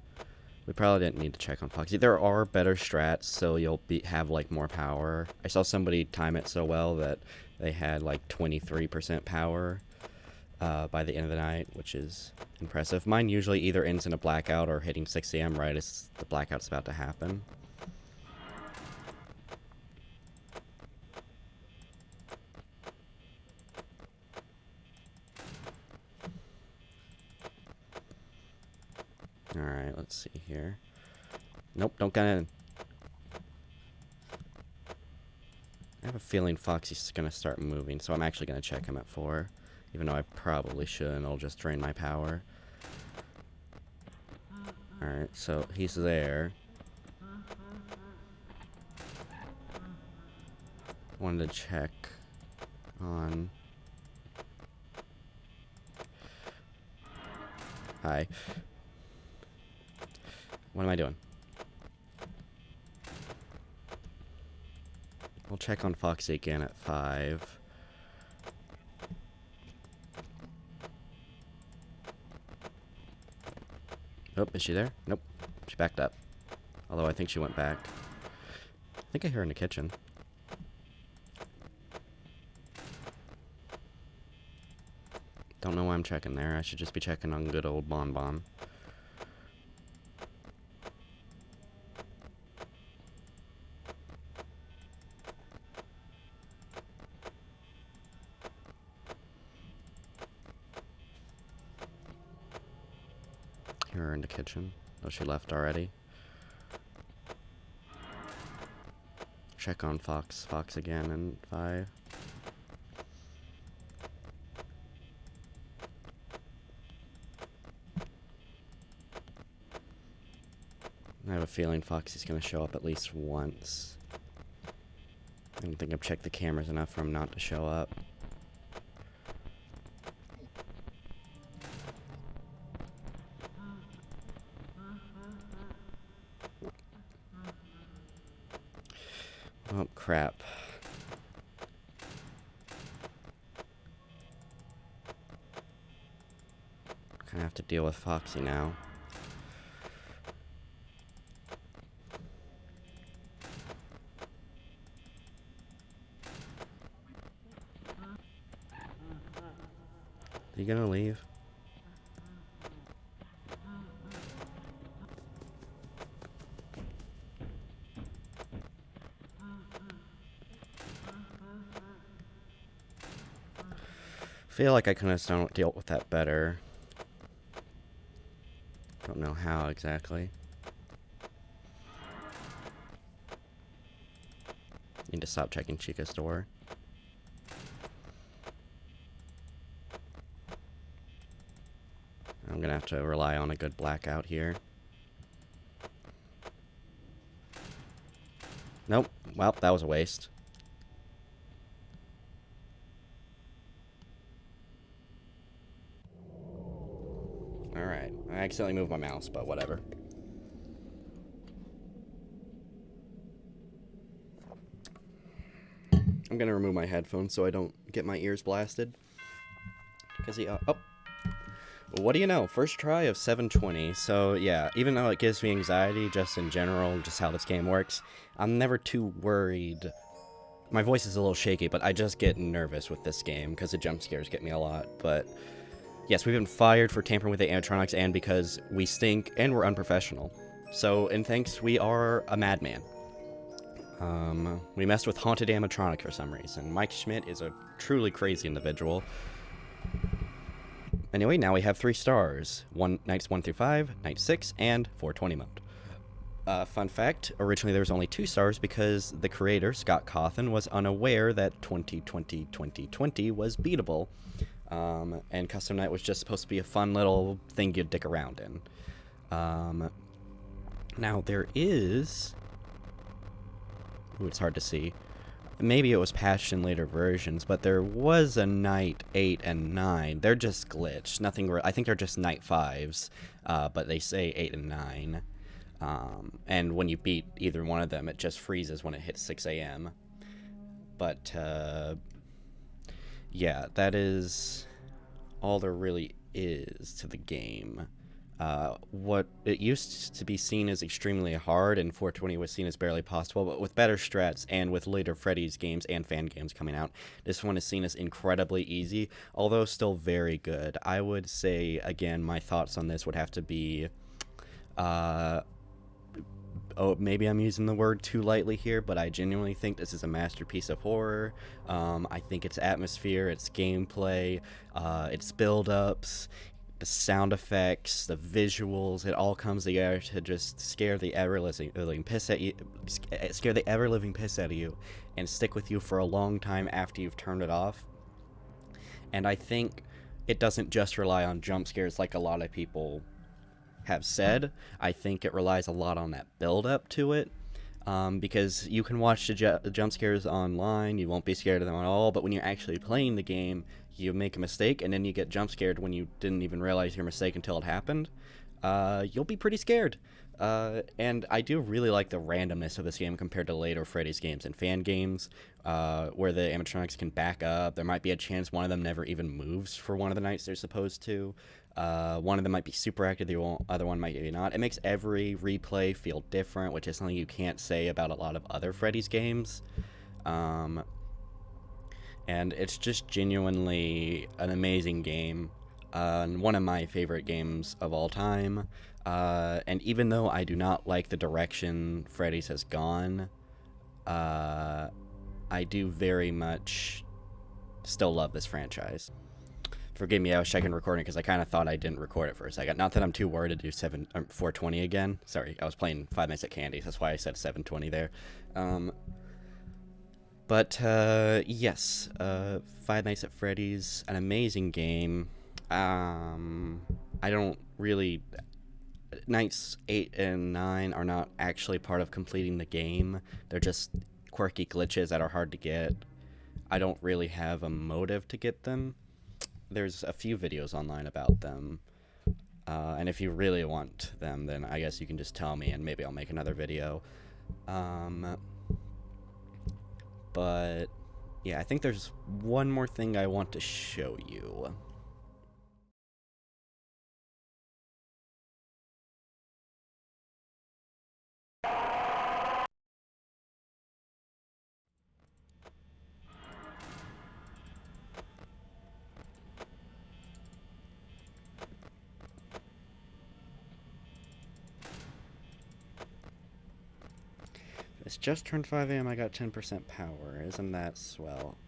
We probably didn't need to check on Foxy. There are better strats, so you'll have like more power. I saw somebody time it so well that they had like 23% power by the end of the night, which is impressive. Mine usually either ends in a blackout or hitting 6 a.m. right as the blackout's about to happen. Alright, let's see here. Nope, don't get in. I have a feeling Foxy's gonna start moving, so I'm actually gonna check him at 4. Even though I probably shouldn't, it'll just drain my power. Alright, so he's there. Wanted to check on... Hi. What am I doing? We'll check on Foxy again at 5. Oh, is she there? Nope. She backed up. Although I think she went back. I think I hear her in the kitchen. Don't know why I'm checking there. I should just be checking on good old Bon Bon. Hear her in the kitchen. Oh, she left already. Check on Fox again in 5. I have a feeling Foxy's gonna show up at least once. I don't think I've checked the cameras enough for him not to show up. Oh, crap. I have to deal with Foxy now. Are you gonna leave? Feel like I could have dealt with that better. Don't know how exactly. Need to stop checking Chica's door. I'm gonna have to rely on a good blackout here. Nope. Well, that was a waste. Alright. I accidentally moved my mouse, but whatever. I'm gonna remove my headphones so I don't get my ears blasted. Because he, oh. What do you know? First try of 720. So yeah, even though it gives me anxiety just in general, just how this game works, I'm never too worried. My voice is a little shaky, but I just get nervous with this game because the jump scares get me a lot. But yes, we've been fired for tampering with the animatronics and because we stink and we're unprofessional. So in thanks, we are a madman. We messed with haunted animatronic for some reason. Mike Schmidt is a truly crazy individual. Anyway, now we have 3 stars. Nights 1 through 5, night 6, and 420 mode. Fun fact, originally there was only 2 stars because the creator, Scott Cawthon, was unaware that 2020 was beatable. And Custom Night was just supposed to be a fun little thing you'd dick around in. Now there is... Ooh, it's hard to see. Maybe it was patched in later versions, but there was a night 8 and 9. They're just glitched. I think they're just night 5s, but they say 8 and 9. And when you beat either one of them, it just freezes when it hits 6 a.m. But, yeah, that is all there really is to the game. What it used to be seen as extremely hard and 420 was seen as barely possible, but with better strats and with later Freddy's games and fan games coming out, this one is seen as incredibly easy, although still very good. I would say, again, my thoughts on this would have to be, maybe I'm using the word too lightly here, but I genuinely think this is a masterpiece of horror. I think its atmosphere, its gameplay, its build-ups, the sound effects, the visuals, it all comes together to just scare the ever-living piss at you, scare the ever-living piss out of you, and stick with you for a long time after you've turned it off. And I think it doesn't just rely on jump scares like a lot of people have said. I think it relies a lot on that build-up to it. Because you can watch the jump scares online, you won't be scared of them at all, but when you're actually playing the game, you make a mistake, and then you get jump scared when you didn't even realize your mistake until it happened. You'll be pretty scared. And I do really like the randomness of this game compared to later Freddy's games and fan games, where the animatronics can back up. There might be a chance one of them never even moves for one of the nights they're supposed to. One of them might be super active, the other one might be not. It makes every replay feel different, which is something you can't say about a lot of other Freddy's games. And it's just genuinely an amazing game. One of my favorite games of all time. And even though I do not like the direction Freddy's has gone, I do very much still love this franchise. Forgive me, I was checking recording because I kind of thought I didn't record it for a second. Not that I'm too worried to do 420 again. Sorry, I was playing 5 Nights at Candy's. That's why I said 720 there. Yes, 5 Nights at Freddy's, an amazing game. I don't really... Nights 8 and 9 are not actually part of completing the game. They're just quirky glitches that are hard to get. I don't really have a motive to get them. There's a few videos online about them. And if you really want them, then I guess you can just tell me and maybe I'll make another video. But yeah, I think there's one more thing I want to show you. It's just turned 5 a.m. I got 10% power. Isn't that swell?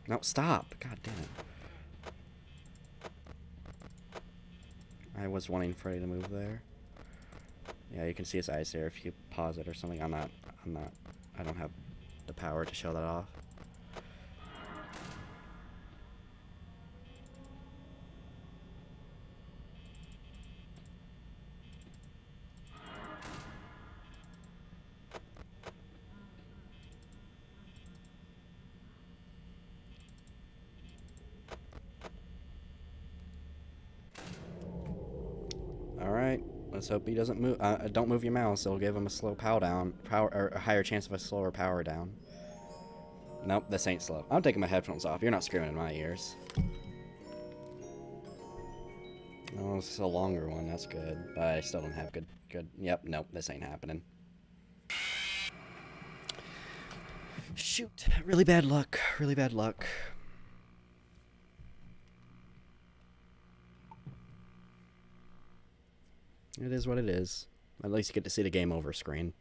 No, stop! God damn it. I was wanting Freddy to move there. Yeah, you can see his eyes there if you pause it or something. I don't have the power to show that off. Alright, let's hope he doesn't move. Don't move your mouse, it'll give him a slow power or a higher chance of a slower power down. Nope, this ain't slow. I'm taking my headphones off. You're not screaming in my ears. Oh, this is a longer one. That's good. But I still don't have good. Yep, nope, this ain't happening. Shoot. Really bad luck. Really bad luck. It is what it is. At least you get to see the game over screen.